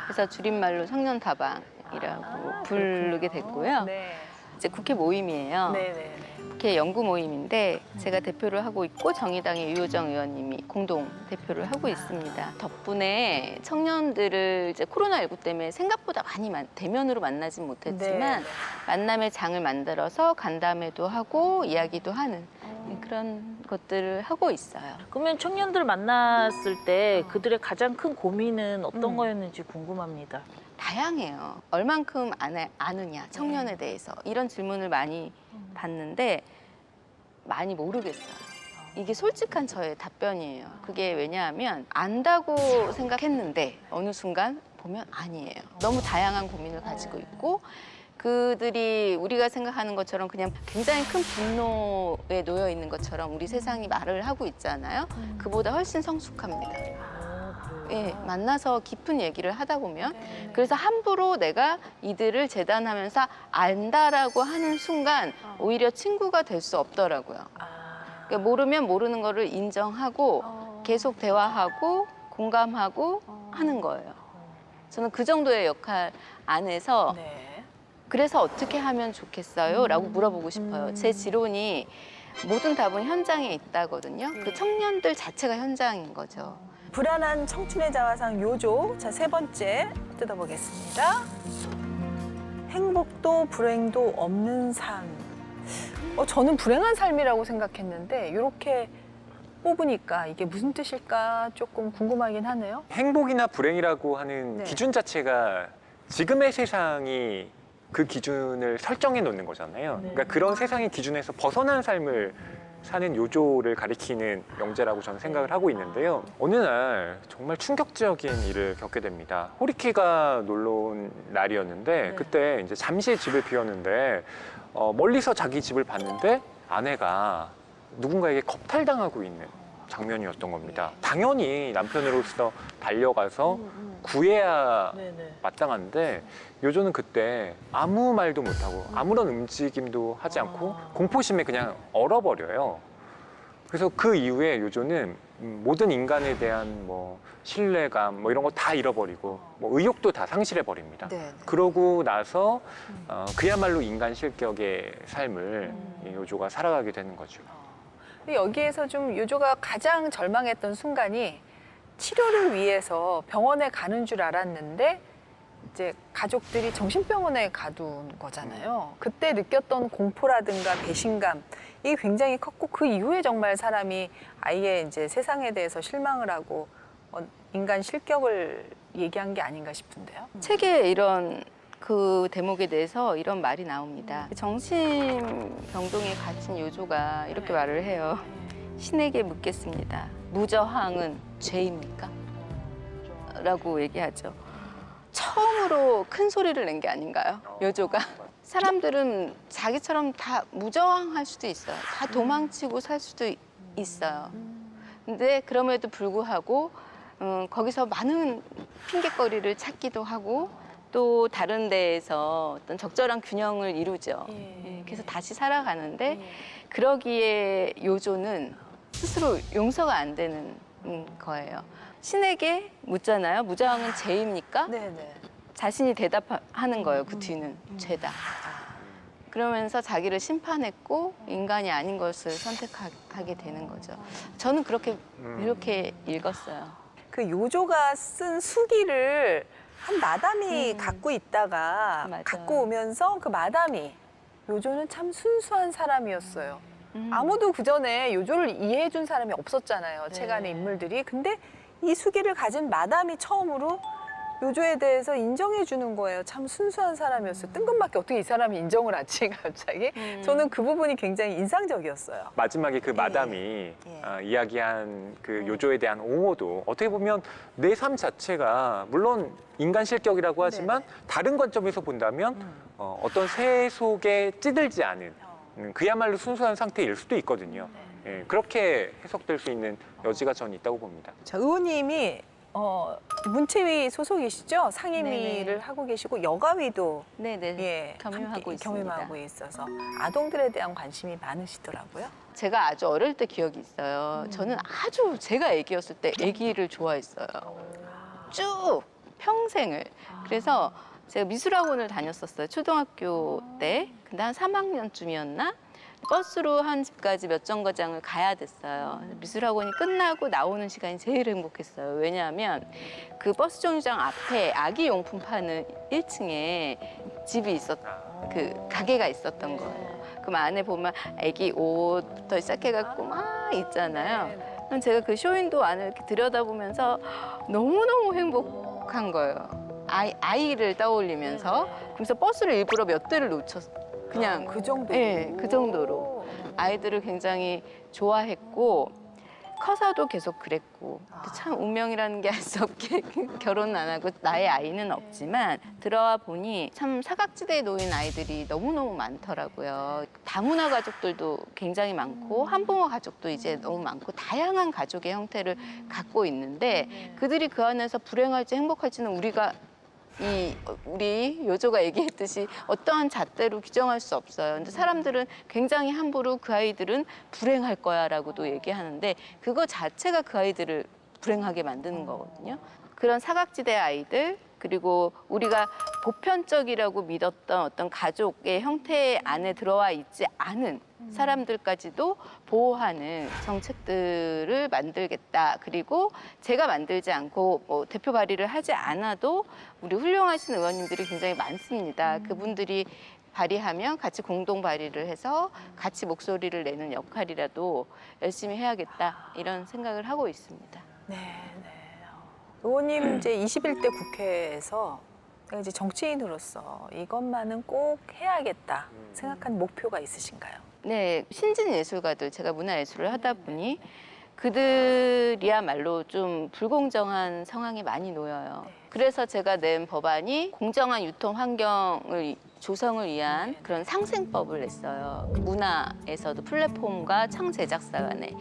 그래서 줄임말로 청년 다방이라고 부르게 됐고요. 네. 이제 국회 모임이에요. 네네. 국회 연구 모임인데 제가 대표를 하고 있고 정의당의 유효정 의원님이 공동 대표를 하고 있습니다. 덕분에 청년들을 이제 코로나19 때문에 생각보다 많이 대면으로 만나진 못했지만 네. 만남의 장을 만들어서 간담회도 하고 이야기도 하는 그런 것들을 하고 있어요. 그러면 청년들 만났을 때 그들의 가장 큰 고민은 어떤 거였는지 궁금합니다. 다양해요. 얼만큼 아느냐, 청년에 대해서. 이런 질문을 많이 받는데 많이 모르겠어요. 이게 솔직한 저의 답변이에요. 그게 왜냐하면 안다고 생각했는데 어느 순간 보면 아니에요. 너무 다양한 고민을 가지고 있고 그들이 우리가 생각하는 것처럼 그냥 굉장히 큰 분노에 놓여 있는 것처럼 우리 세상이 말을 하고 있잖아요. 그보다 훨씬 성숙합니다. 예, 만나서 깊은 얘기를 하다 보면 그래서 함부로 내가 이들을 재단하면서 안다라고 하는 순간 오히려 친구가 될 수 없더라고요. 그러니까 모르면 모르는 거를 인정하고 계속 대화하고 공감하고 하는 거예요. 저는 그 정도의 역할 안에서 네. 그래서 어떻게 하면 좋겠어요? 라고 물어보고 싶어요. 제 지론이 모든 답은 현장에 있다거든요. 그 청년들 자체가 현장인 거죠. 불안한 청춘의 자화상 요조. 자, 세 번째 뜯어보겠습니다. 행복도 불행도 없는 삶. 저는 불행한 삶이라고 생각했는데 이렇게 뽑으니까 이게 무슨 뜻일까 조금 궁금하긴 하네요. 행복이나 불행이라고 하는 네. 기준 자체가 지금의 세상이 그 기준을 설정해 놓는 거잖아요. 그러니까 그런 세상의 기준에서 벗어난 삶을 사는 요조를 가리키는 명제라고 저는 생각을 하고 있는데요. 어느 날 정말 충격적인 일을 겪게 됩니다. 호리케가 놀러 온 날이었는데 그때 이제 잠시 집을 비웠는데 멀리서 자기 집을 봤는데 아내가 누군가에게 겁탈당하고 있는 장면이었던 겁니다. 당연히 남편으로서 달려가서 구해야 마땅한데 요조는 그때 아무 말도 못하고 아무런 움직임도 하지 않고 공포심에 그냥 얼어버려요. 그래서 그 이후에 요조는 모든 인간에 대한 뭐 신뢰감 뭐 이런 거 다 잃어버리고 뭐 의욕도 다 상실해 버립니다. 네. 그러고 나서 그야말로 인간 실격의 삶을 이 요조가 살아가게 되는 거죠. 근데 여기에서 좀 요조가 가장 절망했던 순간이 치료를 위해서 병원에 가는 줄 알았는데 이제 가족들이 정신병원에 가둔 거잖아요. 그때 느꼈던 공포라든가 배신감 이게 굉장히 컸고 그 이후에 정말 사람이 아예 이제 세상에 대해서 실망을 하고 인간 실격을 얘기한 게 아닌가 싶은데요. 책에 이런 그 대목에 대해서 이런 말이 나옵니다. 정신병동에 갇힌 요조가 이렇게 말을 해요. 신에게 묻겠습니다. 무저항은 죄입니까? 라고 얘기하죠. 처음으로 큰 소리를 낸 게 아닌가요? 요조가. 사람들은 자기처럼 다 무저항할 수도 있어요. 다 도망치고 살 수도 있어요. 근데 그럼에도 불구하고 거기서 많은 핑곗거리를 찾기도 하고 또 다른 데에서 어떤 적절한 균형을 이루죠. 그래서 다시 살아가는데 그러기에 요조는 스스로 용서가 안 되는 거예요. 신에게 묻잖아요. 무저항은 죄입니까? 네네. 자신이 대답하는 거예요. 그 뒤는 죄다. 그러면서 자기를 심판했고 인간이 아닌 것을 선택하게 되는 거죠. 저는 이렇게 읽었어요. 그 요조가 쓴 수기를 한 마담이 갖고 있다가 맞아요. 갖고 오면서 그 마담이 요조는 참 순수한 사람이었어요. 아무도 그 전에 요조를 이해해 준 사람이 없었잖아요. 책 안의 인물들이. 근데 이 수기를 가진 마담이 처음으로 요조에 대해서 인정해 주는 거예요. 참 순수한 사람이었어요. 뜬금없게 어떻게 이 사람이 인정을 하지 갑자기. 저는 그 부분이 굉장히 인상적이었어요. 마지막에 그 마담이 예. 이야기한 그 요조에 대한 옹호도 어떻게 보면 내 삶 자체가 물론 인간 실격이라고 하지만 다른 관점에서 본다면 어떤 새 속에 찌들지 않은 그야말로 순수한 상태일 수도 있거든요. 예, 그렇게 해석될 수 있는 여지가 저는 있다고 봅니다. 자, 의원님이 문체위 소속이시죠? 상임위를 네네. 하고 계시고 여가위도 네네. 예, 겸임하고 함께 있습니다. 겸임하고 있어서 아동들에 대한 관심이 많으시더라고요. 제가 아주 어릴 때 기억이 있어요. 저는 아주 제가 애기였을 때 애기를 좋아했어요. 쭉 평생을. 그래서 제가 미술학원을 다녔었어요. 초등학교 때. 근데 한 3학년쯤이었나? 버스로 한 집까지 몇 정거장을 가야 됐어요. 미술학원이 끝나고 나오는 시간이 제일 행복했어요. 왜냐하면 그 버스 정류장 앞에 아기 용품 파는 1층에 집이 그 가게가 있었던 거예요. 그럼 안에 보면 아기 옷부터 시작해갖고 막 있잖아요. 그럼 제가 그 쇼윈도 안을 이렇게 들여다보면서 너무너무 행복한 거예요. 아이를 떠올리면서. 그래서 버스를 일부러 몇 대를 놓쳤어요. 그냥 그 정도. 네, 그 정도로 아이들을 굉장히 좋아했고 커서도 계속 그랬고 근데 참 운명이라는 게 알 수 없게 결혼은 안 하고 나의 아이는 없지만 들어와 보니 참 사각지대에 놓인 아이들이 너무너무 많더라고요. 다문화 가족들도 굉장히 많고 한부모 가족도 이제 너무 많고 다양한 가족의 형태를 갖고 있는데 그들이 그 안에서 불행할지 행복할지는 우리가 우리 요조가 얘기했듯이 어떠한 잣대로 규정할 수 없어요. 근데 사람들은 굉장히 함부로 그 아이들은 불행할 거야라고도 얘기하는데 그거 자체가 그 아이들을 불행하게 만드는 거거든요. 그런 사각지대 아이들 그리고 우리가 보편적이라고 믿었던 어떤 가족의 형태 안에 들어와 있지 않은 사람들까지도 보호하는 정책들을 만들겠다. 그리고 제가 만들지 않고 뭐 대표 발의를 하지 않아도 우리 훌륭하신 의원님들이 굉장히 많습니다. 그분들이 발의하면 같이 공동 발의를 해서 같이 목소리를 내는 역할이라도 열심히 해야겠다. 이런 생각을 하고 있습니다. 네, 네. 의원님 이제 21대 국회에서 내가 이제 정치인으로서 이것만은 꼭 해야겠다 생각한 목표가 있으신가요? 네, 신진 예술가들 제가 문화예술을 하다 보니 그들이야말로 좀 불공정한 상황에 많이 놓여요. 그래서 제가 낸 법안이 공정한 유통 환경을 조성을 위한 그런 상생법을 냈어요. 문화에서도 플랫폼과 창제작사 간에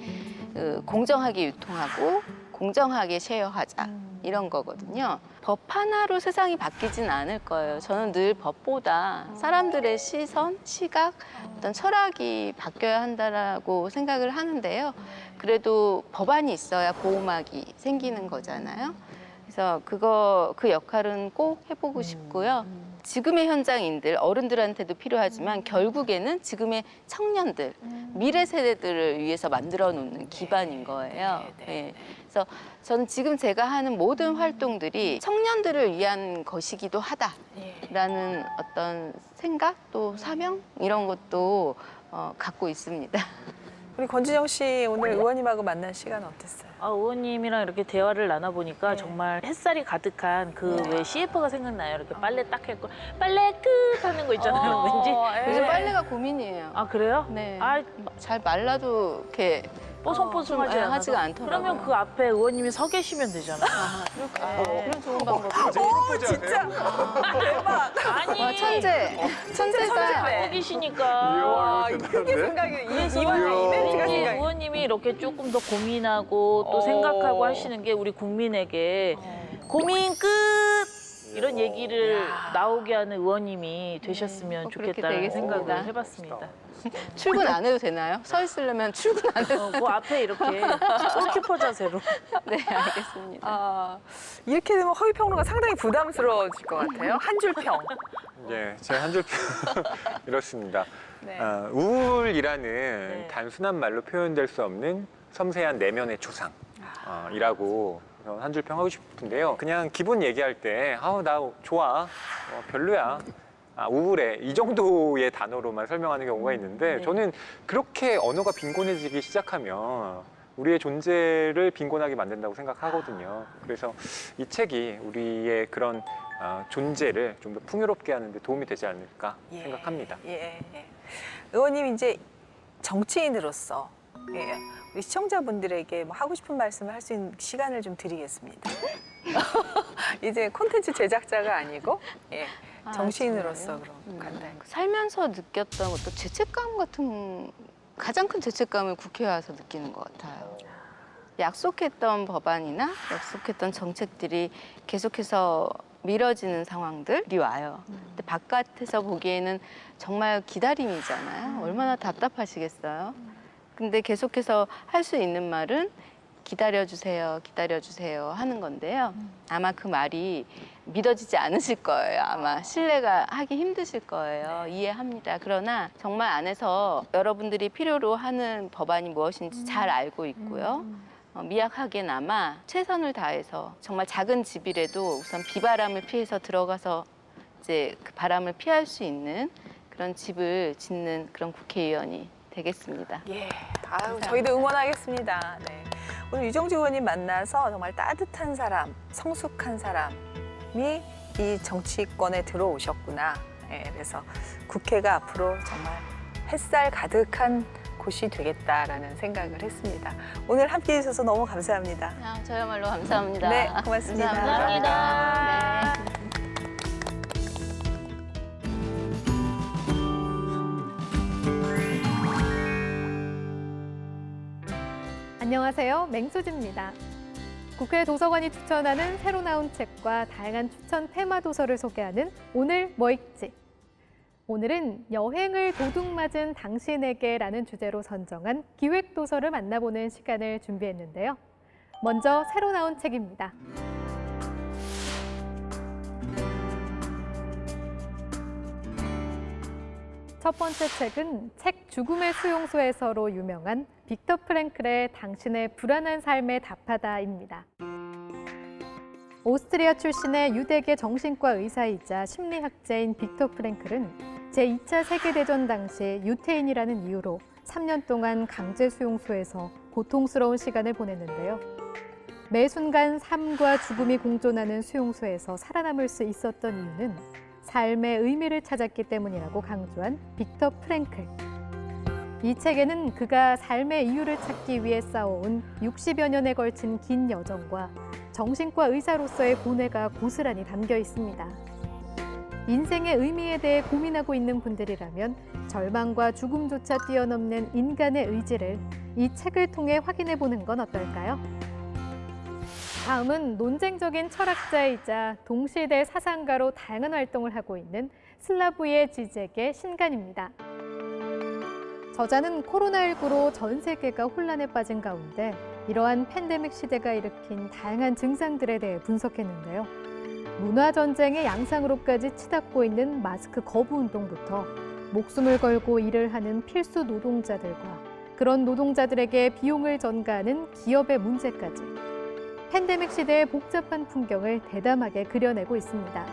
공정하게 유통하고 공정하게 쉐어하자 이런 거거든요. 법 하나로 세상이 바뀌진 않을 거예요. 저는 늘 법보다 사람들의 시선, 시각, 어떤 철학이 바뀌어야 한다라고 생각을 하는데요. 그래도 법안이 있어야 보호막이 생기는 거잖아요. 그래서 그 역할은 꼭 해보고 싶고요. 지금의 현장인들, 어른들한테도 필요하지만 결국에는 지금의 청년들, 미래 세대들을 위해서 만들어 놓는 기반인 거예요. 네. 그래서 저는 지금 제가 하는 모든 활동들이 청년들을 위한 것이기도 하다라는 어떤 생각 또 사명 이런 것도 갖고 있습니다. 우리 권진영 씨 오늘 의원님하고 만난 시간 어땠어요? 의원님이랑 이렇게 대화를 나눠보니까 정말 햇살이 가득한 그 왜 CF가 생각나요. 이렇게 빨래 딱 했고 빨래 끝 하는 거 있잖아요. 왠지. 요즘 빨래가 고민이에요. 아 그래요? 네. 아 잘 말라도 이렇게 뽀송뽀송하지 않아서. 하지가 않더라고요. 그러면 그 앞에 의원님이 서 계시면 되잖아요. 그런 좋은 방법이죠. 진짜 대박. 아니 와, 천재가 알고 계시니까. 와, 그게 생각이 이벤트가 생각이. 의원님이 이렇게 조금 더 고민하고 또 생각하고 하시는 게 우리 국민에게 고민 끝 이런 얘기를 나오게 하는 의원님이 되셨으면 꼭 그렇게 좋겠다는 되겠습니다. 생각을 해봤습니다. 출근 안 해도 되나요? 서 있으려면 출근 안 해도 그 앞에 이렇게 골키퍼 자세로. 네, 알겠습니다. 이렇게 되면 허위평론가 상당히 부담스러워질 것 같아요. 한 줄 평. 예, 제 한 줄 이렇습니다. 네. 우울이라는 단순한 말로 표현될 수 없는 섬세한 내면의 초상이라고 한 줄 평 하고 싶은데요. 그냥 기분 얘기할 때, 나 좋아, 별로야. 우울해. 이 정도의 단어로만 설명하는 경우가 있는데 저는 그렇게 언어가 빈곤해지기 시작하면 우리의 존재를 빈곤하게 만든다고 생각하거든요. 그래서 이 책이 우리의 그런 존재를 좀 더 풍요롭게 하는 데 도움이 되지 않을까 생각합니다. 예. 의원님 이제 정치인으로서 우리 시청자분들에게 뭐 하고 싶은 말씀을 할 수 있는 시간을 좀 드리겠습니다. 이제 콘텐츠 제작자가 아니고 정치인으로서 그럼 간단히. 살면서 느꼈던 어떤 죄책감 같은 가장 큰 죄책감을 국회에 와서 느끼는 것 같아요. 약속했던 법안이나 약속했던 정책들이 계속해서 미뤄지는 상황들이 와요. 근데 바깥에서 보기에는 정말 기다림이잖아요. 얼마나 답답하시겠어요. 근데 계속해서 할 수 있는 말은 기다려주세요, 기다려주세요 하는 건데요. 아마 그 말이 믿어지지 않으실 거예요. 아마 신뢰가 하기 힘드실 거예요. 이해합니다. 그러나 정말 안에서 여러분들이 필요로 하는 법안이 무엇인지 잘 알고 있고요. 미약하게나마 최선을 다해서 정말 작은 집이라도 우선 비바람을 피해서 들어가서 이제 그 바람을 피할 수 있는 그런 집을 짓는 그런 국회의원이 되겠습니다. 예, 저희도 응원하겠습니다. 네. 오늘 유정주 의원님 만나서 정말 따뜻한 사람, 성숙한 사람이 이 정치권에 들어오셨구나. 그래서 국회가 앞으로 정말 햇살 가득한 곳이 되겠다라는 생각을 했습니다. 오늘 함께해 주셔서 너무 감사합니다. 저야말로 감사합니다. 네, 고맙습니다. 감사합니다. 네. 안녕하세요. 맹수지입니다. 국회 도서관이 추천하는 새로 나온 책과 다양한 추천 테마 도서를 소개하는 오늘 뭐 읽지? 오늘은 여행을 도둑맞은 당신에게라는 주제로 선정한 기획도서를 만나보는 시간을 준비했는데요. 먼저 새로 나온 책입니다. 첫 번째 책은 책 죽음의 수용소에서로 유명한 빅터 프랭클의 당신의 불안한 삶에 답하다입니다. 오스트리아 출신의 유대계 정신과 의사이자 심리학자인 빅터 프랭클은 제2차 세계대전 당시 유태인이라는 이유로 3년 동안 강제 수용소에서 고통스러운 시간을 보냈는데요. 매 순간 삶과 죽음이 공존하는 수용소에서 살아남을 수 있었던 이유는 삶의 의미를 찾았기 때문이라고 강조한 빅터 프랭클. 이 책에는 그가 삶의 이유를 찾기 위해 쌓아온 60여 년에 걸친 긴 여정과 정신과 의사로서의 고뇌가 고스란히 담겨 있습니다. 인생의 의미에 대해 고민하고 있는 분들이라면 절망과 죽음조차 뛰어넘는 인간의 의지를 이 책을 통해 확인해 보는 건 어떨까요? 다음은 논쟁적인 철학자이자 동시대 사상가로 다양한 활동을 하고 있는 슬라브의 지젝의 신간입니다. 저자는 코로나19로 전 세계가 혼란에 빠진 가운데 이러한 팬데믹 시대가 일으킨 다양한 증상들에 대해 분석했는데요. 문화전쟁의 양상으로까지 치닫고 있는 마스크 거부 운동부터 목숨을 걸고 일을 하는 필수 노동자들과 그런 노동자들에게 비용을 전가하는 기업의 문제까지 팬데믹 시대의 복잡한 풍경을 대담하게 그려내고 있습니다.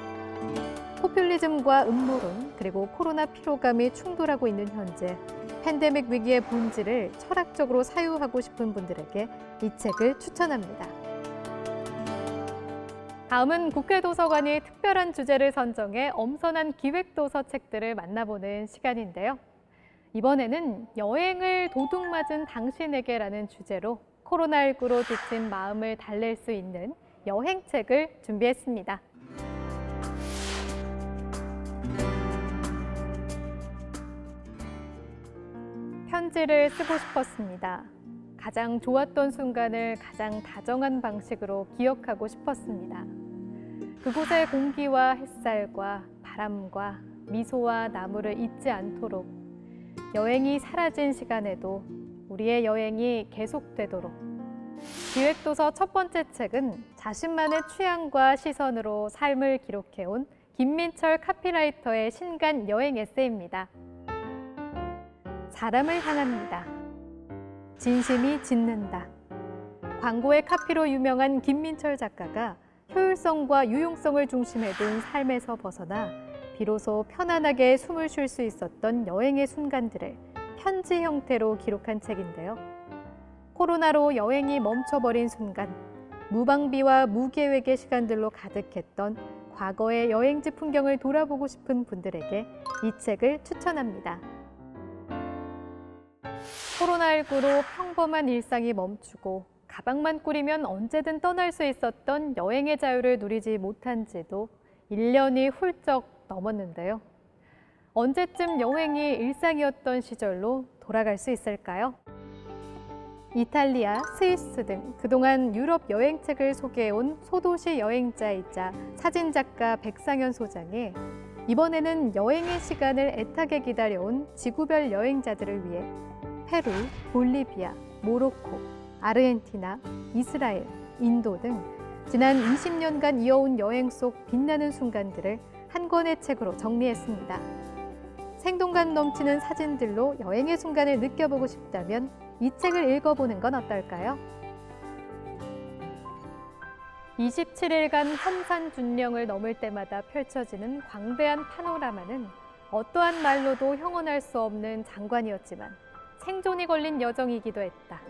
포퓰리즘과 음모론 그리고 코로나 피로감이 충돌하고 있는 현재 팬데믹 위기의 본질을 철학적으로 사유하고 싶은 분들에게 이 책을 추천합니다. 다음은 국회 도서관이 특별한 주제를 선정해 엄선한 기획도서 책들을 만나보는 시간인데요. 이번에는 여행을 도둑맞은 당신에게라는 주제로 코로나19로 지친 마음을 달랠 수 있는 여행책을 준비했습니다. 편지를 쓰고 싶었습니다. 가장 좋았던 순간을 가장 다정한 방식으로 기억하고 싶었습니다. 그곳의 공기와 햇살과 바람과 미소와 나무를 잊지 않도록 여행이 사라진 시간에도 우리의 여행이 계속되도록. 기획도서 첫 번째 책은 자신만의 취향과 시선으로 삶을 기록해온 김민철 카피라이터의 신간 여행 에세이입니다. 사람을 향합니다. 진심이 짓는다. 광고의 카피로 유명한 김민철 작가가 효율성과 유용성을 중심에 둔 삶에서 벗어나 비로소 편안하게 숨을 쉴 수 있었던 여행의 순간들을 편지 형태로 기록한 책인데요. 코로나로 여행이 멈춰버린 순간, 무방비와 무계획의 시간들로 가득했던 과거의 여행지 풍경을 돌아보고 싶은 분들에게 이 책을 추천합니다. 코로나19로 평범한 일상이 멈추고 가방만 꾸리면 언제든 떠날 수 있었던 여행의 자유를 누리지 못한 지도 1년이 훌쩍 넘었는데요. 언제쯤 여행이 일상이었던 시절로 돌아갈 수 있을까요? 이탈리아, 스위스 등 그동안 유럽 여행책을 소개해온 소도시 여행자이자 사진작가 백상현 소장이 이번에는 여행의 시간을 애타게 기다려온 지구별 여행자들을 위해 페루, 볼리비아, 모로코, 아르헨티나, 이스라엘, 인도 등 지난 20년간 이어온 여행 속 빛나는 순간들을 한 권의 책으로 정리했습니다. 생동감 넘치는 사진들로 여행의 순간을 느껴보고 싶다면 이 책을 읽어보는 건 어떨까요? 27일간 험산준령을 넘을 때마다 펼쳐지는 광대한 파노라마는 어떠한 말로도 형언할 수 없는 장관이었지만 생존이 걸린 여정이기도 했다.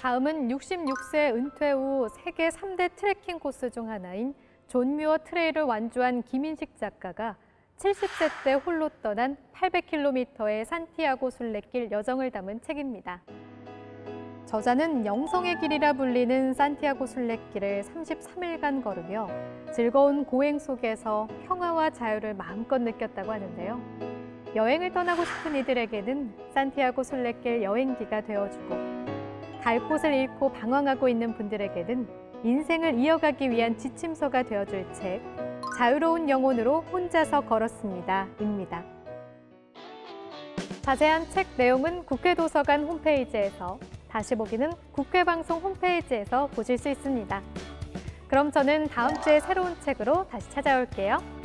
다음은 66세 은퇴 후 세계 3대 트레킹 코스 중 하나인 존 뮤어 트레일을 완주한 김인식 작가가 70세 때 홀로 떠난 800km의 산티아고 순례길 여정을 담은 책입니다. 저자는 영성의 길이라 불리는 산티아고 순례길을 33일간 걸으며 즐거운 고행 속에서 평화와 자유를 마음껏 느꼈다고 하는데요. 여행을 떠나고 싶은 이들에게는 산티아고 순례길 여행기가 되어주고 갈 곳을 잃고 방황하고 있는 분들에게는 인생을 이어가기 위한 지침서가 되어줄 책, 자유로운 영혼으로 혼자서 걸었습니다. 입니다. 자세한 책 내용은 국회도서관 홈페이지에서, 다시 보기는 국회방송 홈페이지에서 보실 수 있습니다. 그럼 저는 다음 주에 새로운 책으로 다시 찾아올게요.